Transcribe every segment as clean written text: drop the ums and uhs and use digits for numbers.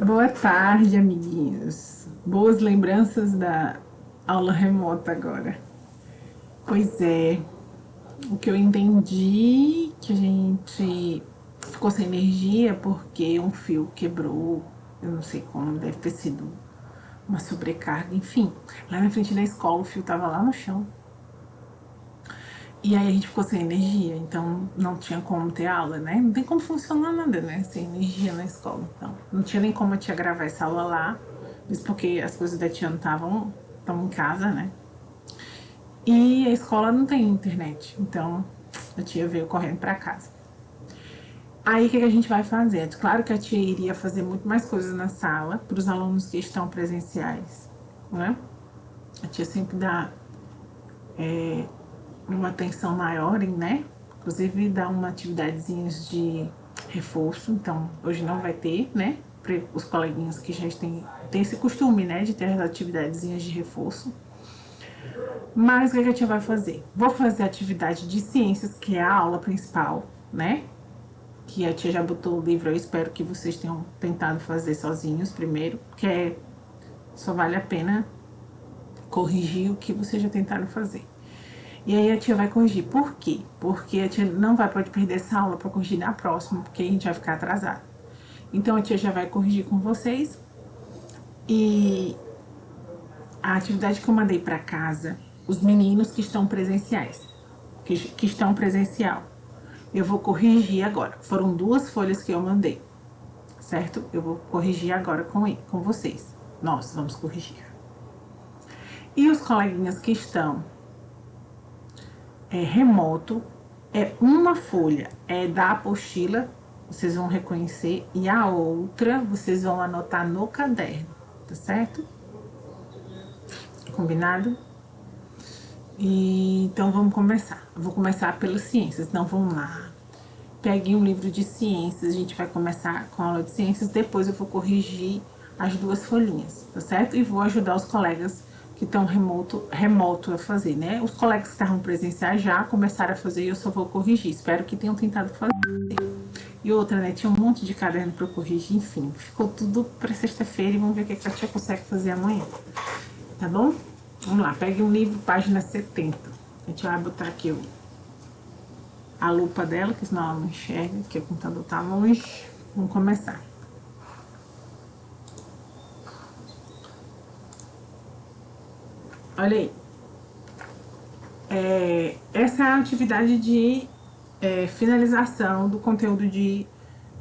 Boa tarde, amiguinhos. Boas lembranças da aula remota agora. Pois é, o que eu entendi que a gente ficou sem energia porque um fio quebrou, eu não sei como, deve ter sido uma sobrecarga, enfim. Lá na frente da escola o fio tava lá no chão. E aí a gente ficou sem energia, então não tinha como ter aula, né? Não tem como funcionar nada, né? Sem energia na escola. Então, não tinha nem como a tia gravar essa aula lá, isso porque as coisas da tia não estavam em casa, né? E a escola não tem internet, então a tia veio correndo para casa. Aí o que a gente vai fazer? Claro que a tia iria fazer muito mais coisas na sala para os alunos que estão presenciais, né? A tia sempre dá uma atenção maior, né? Inclusive dá uma atividadezinha de reforço, então hoje não vai ter, né? Para os coleguinhas que já têm esse costume, né? De ter as atividadezinhas de reforço. Mas o que a tia vai fazer? Vou fazer a atividade de ciências, que é a aula principal, né? Que a tia já botou o livro, eu espero que vocês tenham tentado fazer sozinhos primeiro, porque só vale a pena corrigir o que vocês já tentaram fazer. E aí a tia vai corrigir. Por quê? Porque a tia não pode perder essa aula para corrigir na próxima, porque a gente vai ficar atrasado. Então a tia já vai corrigir com vocês. E a atividade que eu mandei para casa, os meninos que estão presenciais, que estão presencial, eu vou corrigir agora. Foram 2 folhas que eu mandei, certo? Eu vou corrigir agora com vocês. Nós vamos corrigir. E os coleguinhas que estão remoto, é uma folha, é da apostila, vocês vão reconhecer, e a outra vocês vão anotar no caderno, tá certo? Combinado? E, então vamos começar. Eu vou começar pelas ciências, então vamos lá. Peguem um livro de ciências, a gente vai começar com a aula de ciências, depois eu vou corrigir as 2 folhinhas, tá certo? E vou ajudar os colegas que estão remoto a fazer, né? Os colegas que estavam presenciais já começaram a fazer e eu só vou corrigir. Espero que tenham tentado fazer. E outra, né? Tinha um monte de caderno para eu corrigir, enfim. Ficou tudo para sexta-feira e vamos ver o que a tia consegue fazer amanhã. Tá bom? Vamos lá, pegue um livro, página 70. A gente vai botar aqui a lupa dela, que senão ela não enxerga, que o computador tá longe. Vamos começar. Olha aí. Essa é a atividade de finalização do conteúdo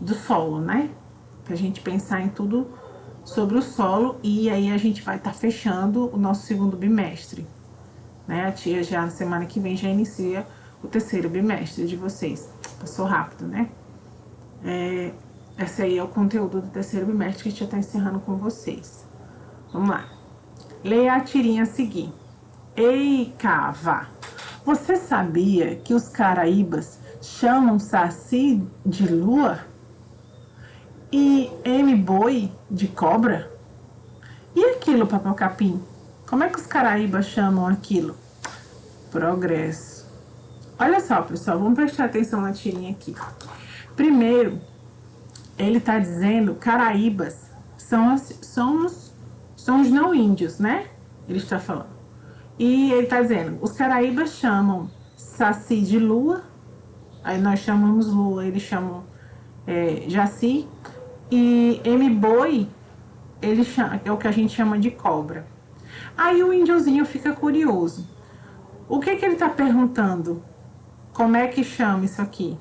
do solo, né? Pra gente pensar em tudo sobre o solo e aí a gente vai estar fechando o nosso segundo bimestre, né? A tia já na semana que vem já inicia o terceiro bimestre de vocês. Passou rápido, né? Esse aí é o conteúdo do terceiro bimestre que a gente já está encerrando com vocês. Vamos lá. Leia a tirinha a seguir. Ei, Cava, você sabia que os caraíbas chamam Saci de lua e M-boi de cobra? E aquilo, Papel-Capim? Como é que os caraíbas chamam aquilo? Progresso. Olha só, pessoal, vamos prestar atenção na tirinha aqui. Primeiro, ele está dizendo caraíbas são os não índios, né? Ele está falando. E ele está dizendo, os caraíbas chamam Saci de lua, aí nós chamamos lua, eles chamam Jaci, e M-boi, é o que a gente chama de cobra. Aí o índiozinho fica curioso. O que ele está perguntando? Como é que chama isso aqui?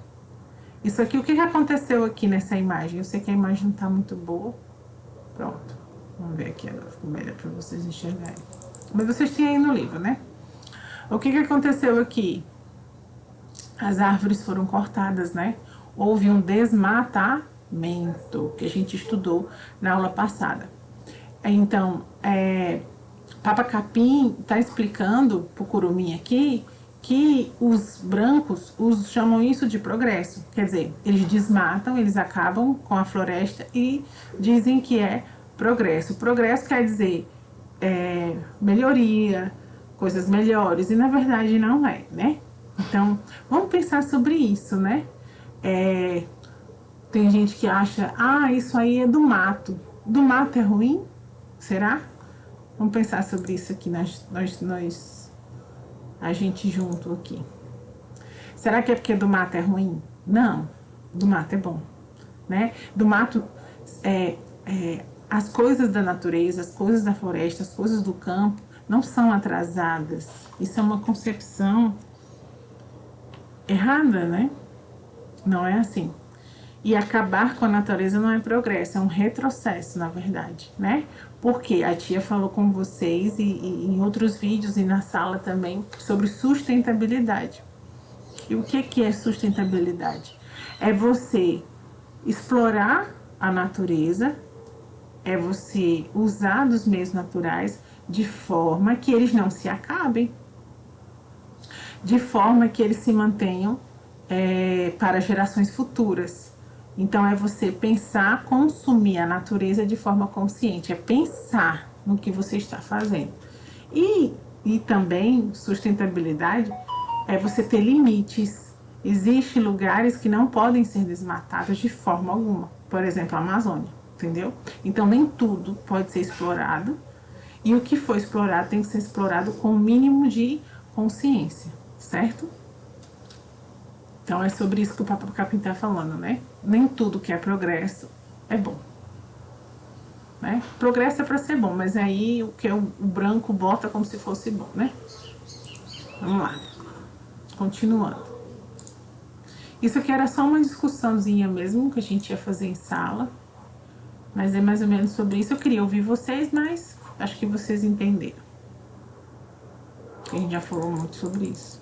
Isso aqui, o que aconteceu aqui nessa imagem? Eu sei que a imagem não está muito boa. Pronto. Vamos ver aqui agora, ficou melhor para vocês enxergarem. Mas vocês têm aí no livro, né? O que aconteceu aqui? As árvores foram cortadas, né? Houve um desmatamento, que a gente estudou na aula passada. Então, Papa Capim está explicando para o Curumim aqui que os brancos chamam isso de progresso. Quer dizer, eles desmatam, eles acabam com a floresta e dizem que é progresso. Progresso quer dizer melhoria, coisas melhores, e na verdade não é, né? Então, vamos pensar sobre isso, né? Tem gente que acha, isso aí é do mato. Do mato é ruim? Será? Vamos pensar sobre isso aqui, a gente junto aqui. Será que é porque do mato é ruim? Não, do mato é bom, né? Do mato, as coisas da natureza, as coisas da floresta, as coisas do campo não são atrasadas. Isso é uma concepção errada, né? Não é assim. E acabar com a natureza não é progresso, é um retrocesso, na verdade, né? Porque a tia falou com vocês e em outros vídeos e na sala também sobre sustentabilidade. E o que é sustentabilidade? É você explorar a natureza, é você usar dos meios naturais de forma que eles não se acabem, de forma que eles se mantenham para gerações futuras. Então, é você pensar, consumir a natureza de forma consciente, é pensar no que você está fazendo. E também, sustentabilidade é você ter limites. Existem lugares que não podem ser desmatados de forma alguma. Por exemplo, a Amazônia, entendeu? Então, nem tudo pode ser explorado. E o que for explorado tem que ser explorado com o mínimo de consciência, certo? Então, é sobre isso que o Papo Capim está falando, né? Nem tudo que é progresso é bom. Né? Progresso é para ser bom, mas aí o que o branco bota como se fosse bom, né? Vamos lá. Continuando. Isso aqui era só uma discussãozinha mesmo que a gente ia fazer em sala. Mas é mais ou menos sobre isso. Eu queria ouvir vocês, mas acho que vocês entenderam. A gente já falou muito sobre isso.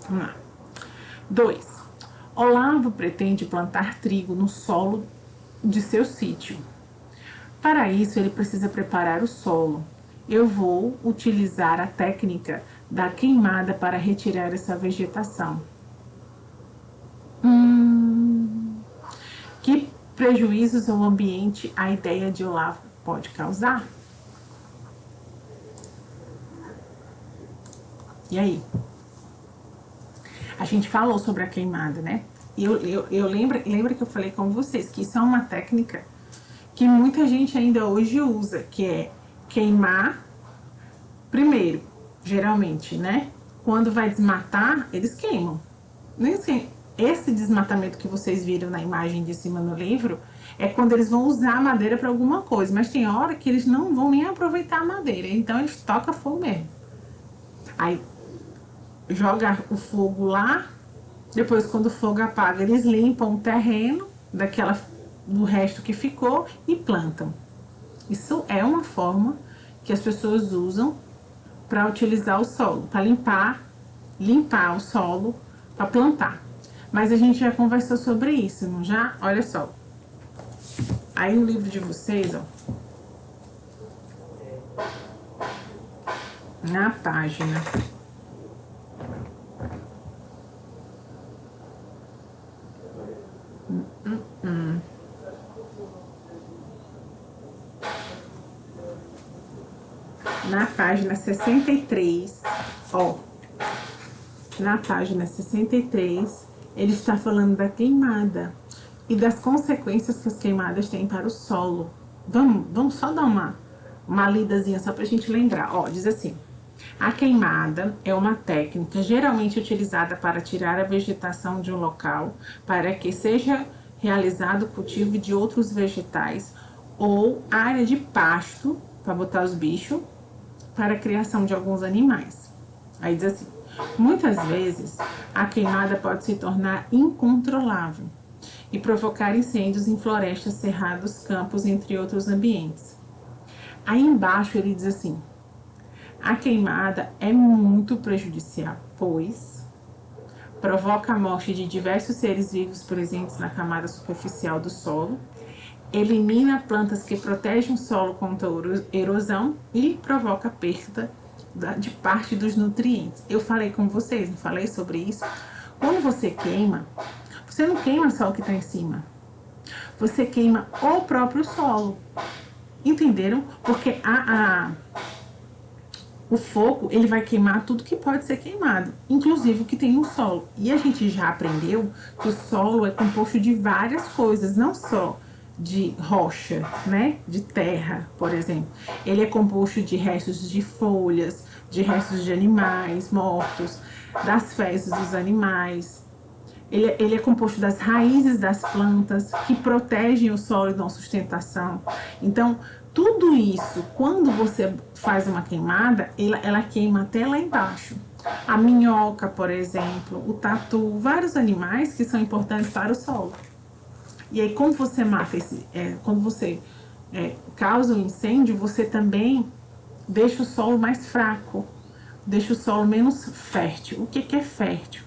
Vamos lá. 2. Olavo pretende plantar trigo no solo de seu sítio. Para isso, ele precisa preparar o solo. Eu vou utilizar a técnica da queimada para retirar essa vegetação. Que prejuízos ao ambiente a ideia de Olavo pode causar? E aí? A gente falou sobre a queimada, né? E eu lembro que eu falei com vocês que isso é uma técnica que muita gente ainda hoje usa, que é queimar primeiro, geralmente, né? Quando vai desmatar, eles queimam. Nem assim, esse desmatamento que vocês viram na imagem de cima no livro é quando eles vão usar a madeira para alguma coisa, mas tem hora que eles não vão nem aproveitar a madeira, então eles tocam fogo mesmo. Aí joga o fogo lá, depois quando o fogo apaga, eles limpam o terreno do resto que ficou e plantam. Isso é uma forma que as pessoas usam para utilizar o solo, para limpar o solo para plantar. Mas a gente já conversou sobre isso, não já? Olha só. Aí no livro de vocês, ó, na página na página 63, ó, na página 63, ele está falando da queimada e das consequências que as queimadas têm para o solo. Vamos só dar uma lidazinha só para a gente lembrar. Ó, diz assim: a queimada é uma técnica geralmente utilizada para tirar a vegetação de um local para que seja realizado o cultivo de outros vegetais ou área de pasto para botar os bichos para a criação de alguns animais. Aí diz assim: muitas vezes a queimada pode se tornar incontrolável e provocar incêndios em florestas, cerrados, campos, entre outros ambientes. Aí embaixo ele diz assim: a queimada é muito prejudicial, pois provoca a morte de diversos seres vivos presentes na camada superficial do solo, elimina plantas que protegem o solo contra a erosão e provoca a perda de parte dos nutrientes. Eu falei com vocês, não falei sobre isso? Quando você queima, você não queima só o que está em cima, você queima o próprio solo. Entenderam? Porque o fogo, ele vai queimar tudo que pode ser queimado, inclusive o que tem no solo. E a gente já aprendeu que o solo é composto de várias coisas, não só de rocha, né? De terra, por exemplo. Ele é composto de restos de folhas, de restos de animais mortos, das fezes dos animais. Ele é composto das raízes das plantas que protegem o solo e dão sustentação. Então, tudo isso, quando você faz uma queimada, ela queima até lá embaixo. A minhoca, por exemplo, o tatu, vários animais que são importantes para o solo. E aí, quando você mata quando você causa um incêndio, você também deixa o solo mais fraco, deixa o solo menos fértil. O que é fértil?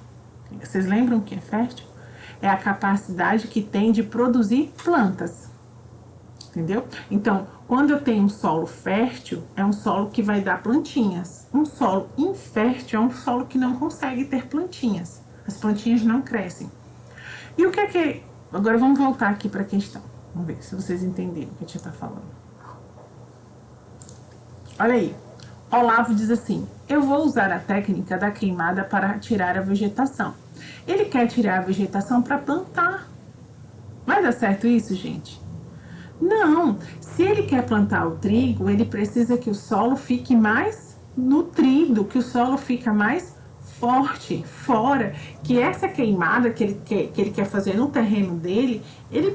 Vocês lembram o que é fértil? É a capacidade que tem de produzir plantas. Entendeu? Então, quando eu tenho um solo fértil, é um solo que vai dar plantinhas. Um solo infértil é um solo que não consegue ter plantinhas. As plantinhas não crescem. E o que é que... Agora vamos voltar aqui para a questão. Vamos ver se vocês entenderam o que a gente está falando. Olha aí. Olavo diz assim: eu vou usar a técnica da queimada para tirar a vegetação. Ele quer tirar a vegetação para plantar. Vai dar certo isso, gente? Não. Se ele quer plantar o trigo, ele precisa que o solo fique mais nutrido, que o solo fique mais forte, fora. Que essa queimada que ele quer fazer no terreno dele,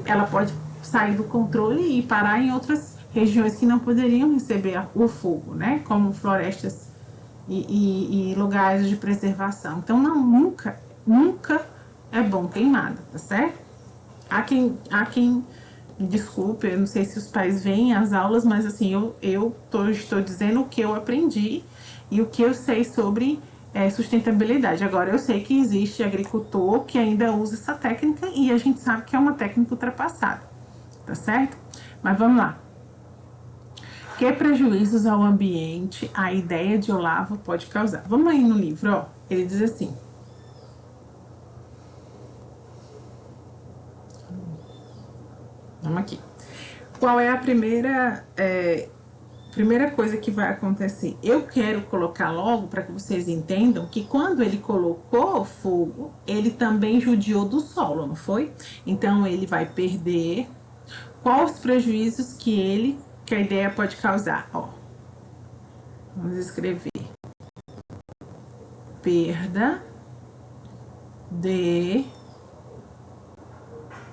ela pode sair do controle e parar em outras regiões que não poderiam receber o fogo, né? Como florestas e lugares de preservação. Então, nunca é bom queimada, tá certo? Há quem desculpe, eu não sei se os pais veem as aulas, mas assim, eu estou dizendo o que eu aprendi e o que eu sei sobre sustentabilidade. Agora, eu sei que existe agricultor que ainda usa essa técnica e a gente sabe que é uma técnica ultrapassada, tá certo? Mas vamos lá. Que prejuízos ao ambiente a ideia de Olavo pode causar? Vamos aí no livro, ó. Ele diz assim: vamos aqui. Qual é a primeira coisa que vai acontecer? Eu quero colocar logo para que vocês entendam que quando ele colocou fogo, ele também judiou do solo, não foi? Então ele vai perder. Quais os prejuízos que a ideia pode causar? Ó, vamos escrever: perda de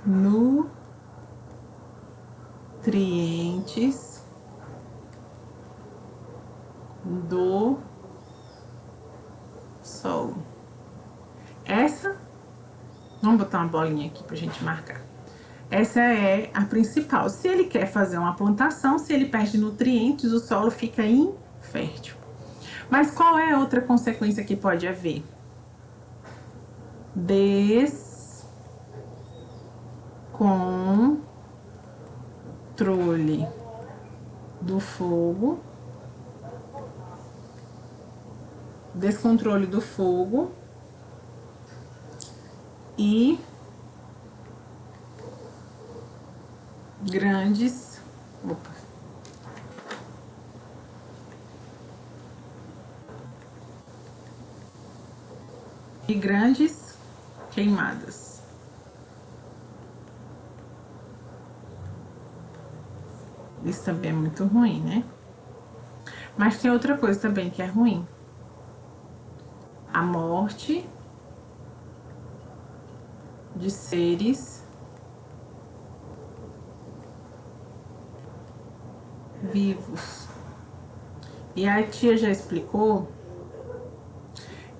nutrientes do solo. Vamos botar uma bolinha aqui pra gente marcar. Essa é a principal. Se ele quer fazer uma plantação, se ele perde nutrientes, o solo fica infértil. Mas qual é a outra consequência que pode haver? Descontrole do fogo. Descontrole do fogo e grandes queimadas. Isso também é muito ruim, né? Mas tem outra coisa também que é ruim: a morte de seres vivos. E a tia já explicou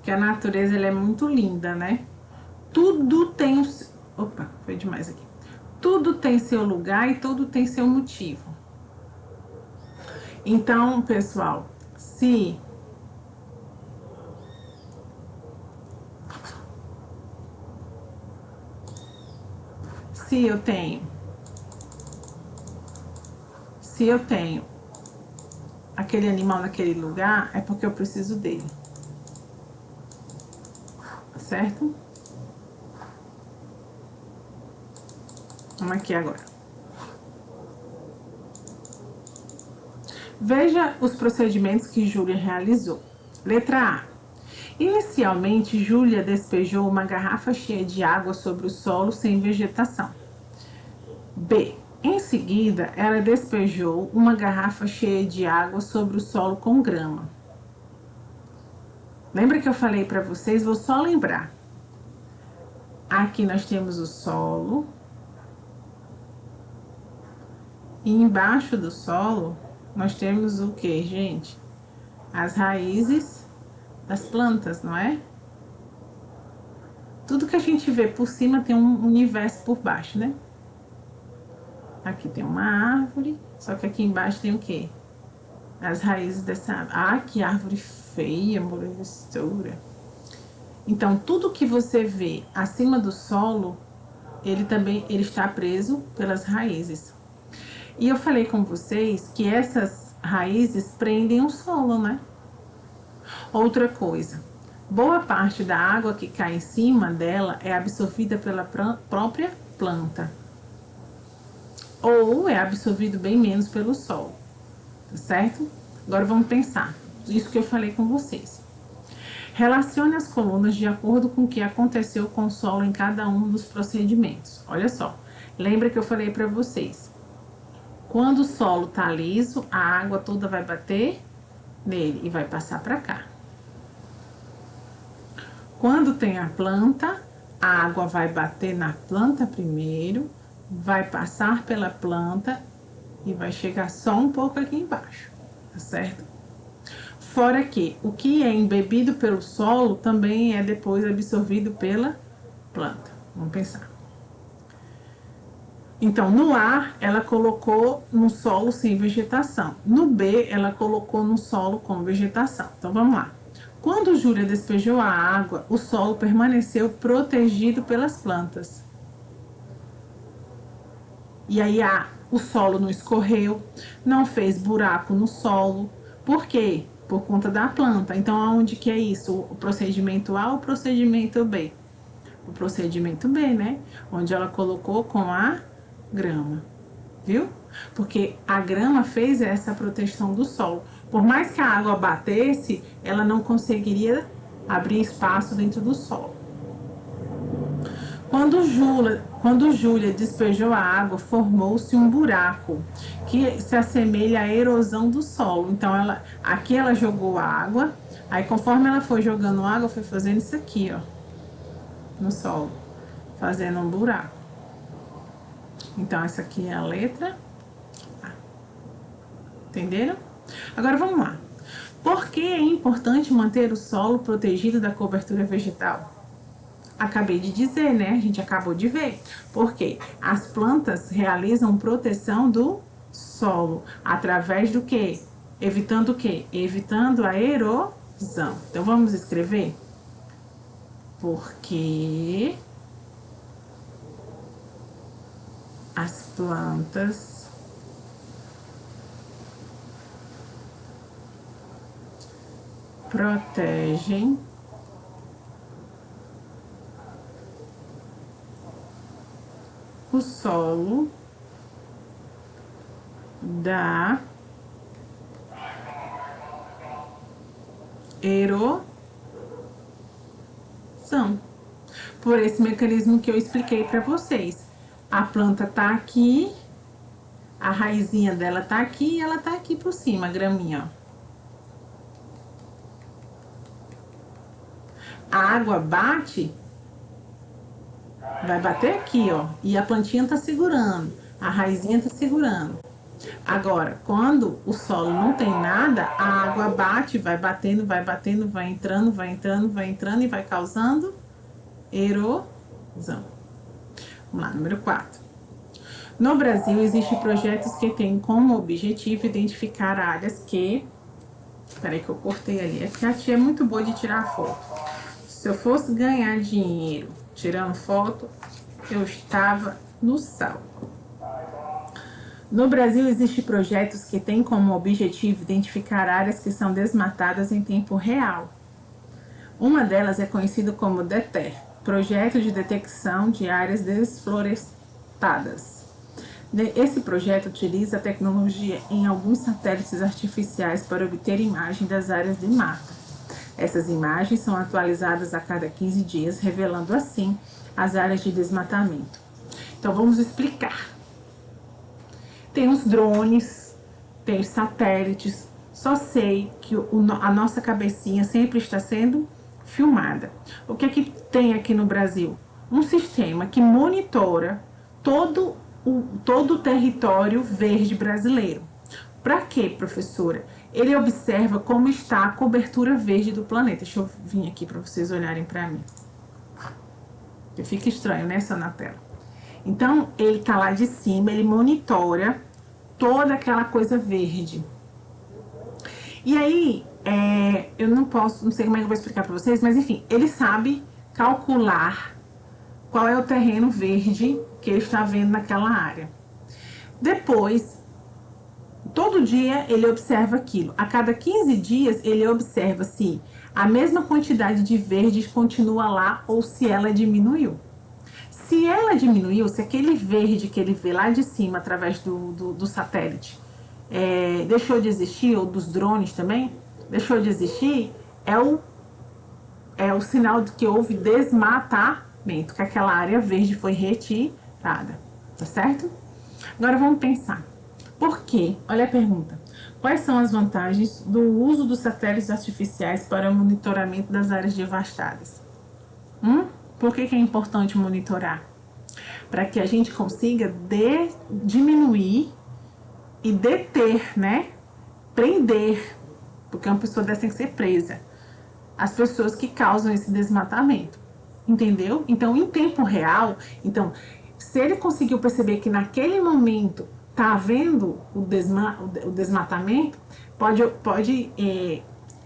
que a natureza ela é muito linda, né? Tudo tem opa, foi demais aqui. Tudo tem seu lugar e tudo tem seu motivo. Então, pessoal, se eu tenho aquele animal naquele lugar, é porque eu preciso dele. Certo? Vamos aqui agora. Veja os procedimentos que Júlia realizou. Letra A. Inicialmente, Júlia despejou uma garrafa cheia de água sobre o solo sem vegetação. B. Em seguida, ela despejou uma garrafa cheia de água sobre o solo com grama. Lembra que eu falei para vocês? Vou só lembrar. Aqui nós temos o solo. E embaixo do solo, nós temos o que, gente? As raízes das plantas, não é? Tudo que a gente vê por cima tem um universo por baixo, né? Aqui tem uma árvore, só que aqui embaixo tem o quê? As raízes dessa árvore. Ah, que árvore feia, molestura. Então, tudo que você vê acima do solo, ele está preso pelas raízes. E eu falei com vocês que essas raízes prendem o solo, né? Outra coisa, boa parte da água que cai em cima dela é absorvida pela própria planta. Ou é absorvido bem menos pelo solo, tá certo? Agora vamos pensar, isso que eu falei com vocês. Relacione as colunas de acordo com o que aconteceu com o solo em cada um dos procedimentos. Olha só, lembra que eu falei para vocês, quando o solo tá liso, a água toda vai bater nele e vai passar para cá. Quando tem a planta, a água vai bater na planta primeiro, vai passar pela planta e vai chegar só um pouco aqui embaixo, tá certo? Fora que o que é embebido pelo solo também é depois absorvido pela planta. Vamos pensar. Então, no A, ela colocou no solo sem vegetação. No B, ela colocou no solo com vegetação. Então, vamos lá. Quando Júlia despejou a água, o solo permaneceu protegido pelas plantas. E aí, o solo não escorreu, não fez buraco no solo. Por quê? Por conta da planta. Então, aonde que é isso? O procedimento A ou o procedimento B? O procedimento B, né? Onde ela colocou com a grama, viu? Porque a grama fez essa proteção do solo. Por mais que a água batesse, ela não conseguiria abrir espaço dentro do solo. Quando Júlia despejou a água, formou-se um buraco que se assemelha à erosão do solo. Então, aqui ela jogou água, aí conforme ela foi jogando água, foi fazendo isso aqui, ó, no solo, fazendo um buraco. Então, essa aqui é a letra A. Entenderam? Agora, vamos lá. Por que é importante manter o solo protegido da cobertura vegetal? Acabei de dizer, né? A gente acabou de ver. Porque as plantas realizam proteção do solo. Através do quê? Evitando o quê? Evitando a erosão. Então, vamos escrever? Porque as plantas protegem o solo da erosão. Por esse mecanismo que eu expliquei para vocês. A planta tá aqui, a raizinha dela tá aqui e ela tá aqui por cima, a graminha, ó. A água bate, vai bater aqui, ó, e a plantinha tá segurando, a raizinha tá segurando. Agora, quando o solo não tem nada, a água bate, vai batendo, vai entrando, vai entrando, vai entrando e vai causando erosão. Vamos lá, número 4. No Brasil, existem projetos que têm como objetivo identificar áreas que... Peraí que eu cortei ali. É que a tia é muito boa de tirar foto. Se eu fosse ganhar dinheiro tirando foto, eu estava no sal. No Brasil, existem projetos que têm como objetivo identificar áreas que são desmatadas em tempo real. Uma delas é conhecida como DETER, Projeto de Detecção de Áreas Desflorestadas. Esse projeto utiliza a tecnologia em alguns satélites artificiais para obter imagem das áreas de mata. Essas imagens são atualizadas a cada 15 dias, revelando assim as áreas de desmatamento. Então, vamos explicar. Tem os drones, tem os satélites. Só sei que a nossa cabecinha sempre está sendo filmada. O que é que tem aqui no Brasil? Um sistema que monitora todo o território verde brasileiro. Para quê, professora? Ele observa como está a cobertura verde do planeta. Deixa eu vir aqui para vocês olharem para mim. Porque fica estranho, né, só na tela. Então, ele tá lá de cima, ele monitora toda aquela coisa verde. E aí, eu não sei como é que eu vou explicar para vocês, mas enfim, ele sabe calcular qual é o terreno verde que ele está vendo naquela área. Depois, todo dia ele observa aquilo. A cada 15 dias ele observa se a mesma quantidade de verde continua lá ou se ela diminuiu. Se ela diminuiu, se aquele verde que ele vê lá de cima através do satélite deixou de existir, ou dos drones também, deixou de existir, é o sinal de que houve desmatamento, que aquela área verde foi retirada, tá certo? Agora vamos pensar. Por quê? Olha a pergunta. Quais são as vantagens do uso dos satélites artificiais para o monitoramento das áreas devastadas? Por que é importante monitorar? Para que a gente consiga diminuir e deter, né? Prender, porque uma pessoa dessa tem que ser presa, as pessoas que causam esse desmatamento, entendeu? Então, em tempo real, se ele conseguiu perceber que naquele momento tá havendo o desmatamento, pode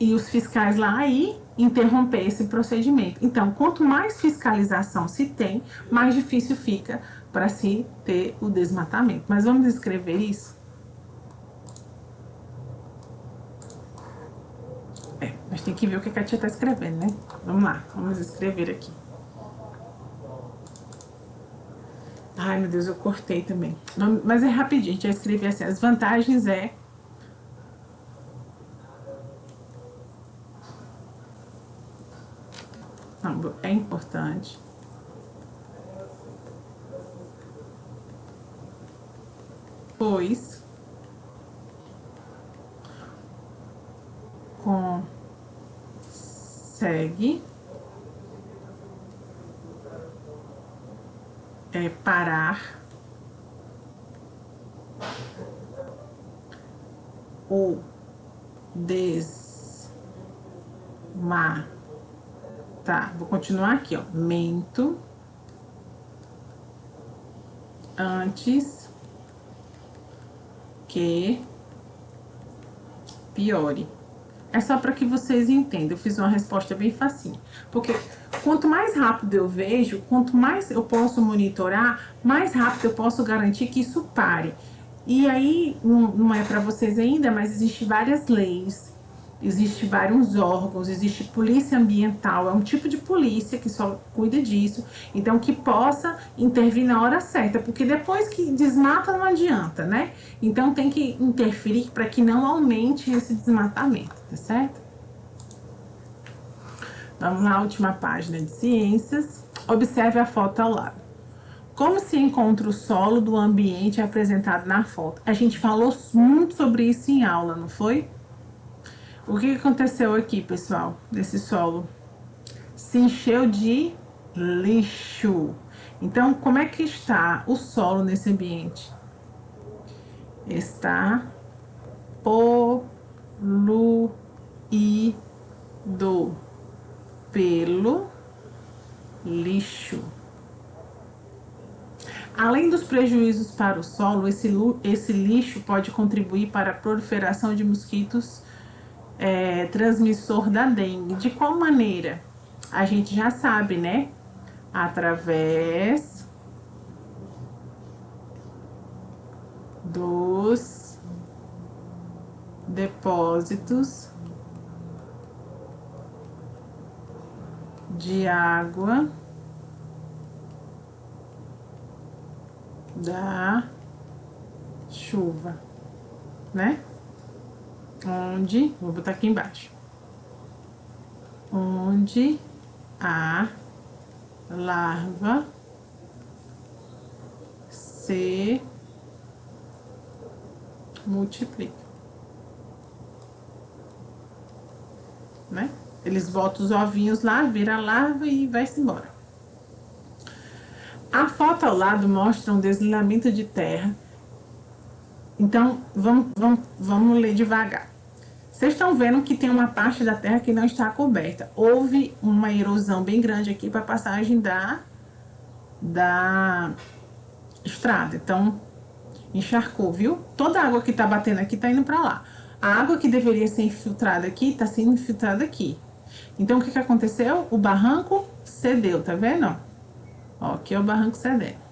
e os fiscais lá aí interromper esse procedimento. Então, quanto mais fiscalização se tem, mais difícil fica para se ter o desmatamento. Mas vamos escrever isso? Mas tem que ver o que a tia está escrevendo, né? Vamos lá, vamos escrever aqui. Ai, meu Deus, eu cortei também. Mas é rapidinho, a gente vai escrever assim. As vantagens é importante pois consegue parar o vou continuar aqui, ó, mento antes que piore. É só para que vocês entendam. Eu fiz uma resposta bem facinho. Porque quanto mais rápido eu vejo, quanto mais eu posso monitorar, mais rápido eu posso garantir que isso pare. E aí, não é para vocês ainda, mas existem várias leis, existem vários órgãos, existe polícia ambiental, é um tipo de polícia que só cuida disso, então que possa intervir na hora certa, porque depois que desmata não adianta, né? Então tem que interferir para que não aumente esse desmatamento, tá certo? Vamos lá, última página de ciências. Observe a foto ao lado. Como se encontra o solo do ambiente apresentado na foto? A gente falou muito sobre isso em aula, não foi? O que aconteceu aqui, pessoal, nesse solo? Se encheu de lixo. Então, como é que está o solo nesse ambiente? Está poluído pelo lixo. Além dos prejuízos para o solo, esse lixo pode contribuir para a proliferação de mosquitos transmissor da dengue. De qual maneira? A gente já sabe, né? Através dos depósitos de água da chuva, né? Vou botar aqui embaixo, onde a larva se multiplica, né? Eles botam os ovinhos lá, vira a larva e vai-se embora. A foto ao lado mostra um deslizamento de terra. Então, vamos ler devagar. Vocês estão vendo que tem uma parte da terra que não está coberta. Houve uma erosão bem grande aqui para a passagem da estrada. Então, encharcou, viu? Toda a água que tá batendo aqui tá indo para lá. A água que deveria ser infiltrada aqui tá sendo infiltrada aqui. Então, o que aconteceu? O barranco cedeu, tá vendo? Ó, aqui é o barranco cedendo.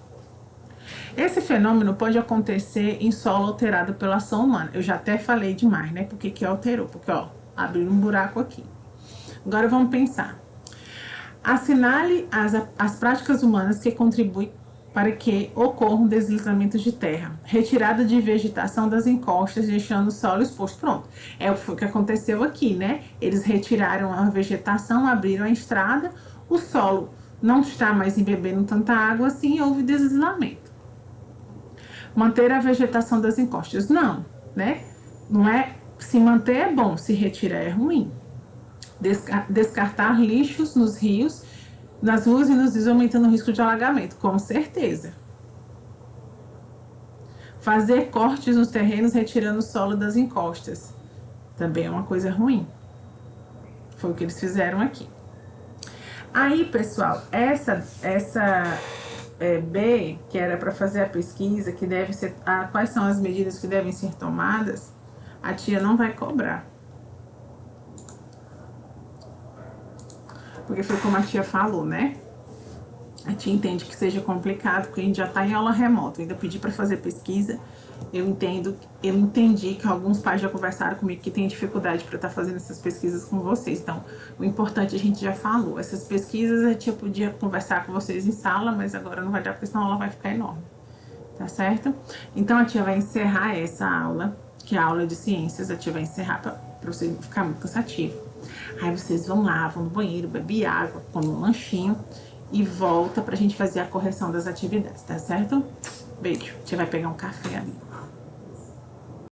Esse fenômeno pode acontecer em solo alterado pela ação humana. Eu já até falei demais, né? Porque que alterou? Porque, ó, abriu um buraco aqui. Agora vamos pensar. Assinale as práticas humanas que contribuem para que ocorram deslizamentos de terra. Retirada de vegetação das encostas, deixando o solo exposto. Pronto. É o que aconteceu aqui, né? Eles retiraram a vegetação, abriram a estrada, o solo não está mais embebendo tanta água assim e houve deslizamento. Manter a vegetação das encostas. Não, né? Não é... Se manter é bom, se retirar é ruim. Descartar lixos nos rios, nas ruas e nos rios, aumentando o risco de alagamento, com certeza. Fazer cortes nos terrenos, retirando o solo das encostas. Também é uma coisa ruim. Foi o que eles fizeram aqui. Aí, pessoal, essa B, que era para fazer a pesquisa, que deve ser, quais são as medidas que devem ser tomadas, a tia não vai cobrar. Porque foi como a tia falou, né? A tia entende que seja complicado, porque a gente já tá em aula remota. Eu ainda pedi para fazer pesquisa. Eu entendi que alguns pais já conversaram comigo que tem dificuldade para estar fazendo essas pesquisas com vocês. Então, o importante a gente já falou. Essas pesquisas a tia podia conversar com vocês em sala, mas agora não vai dar, porque senão a aula vai ficar enorme. Tá certo? Então, a tia vai encerrar essa aula, que é a aula de ciências. A tia vai encerrar para você não ficar muito cansativo. Aí vocês vão lá, vão no banheiro, beber água, comem um lanchinho e volta pra gente fazer a correção das atividades, tá certo? Beijo. A tia vai pegar um café ali.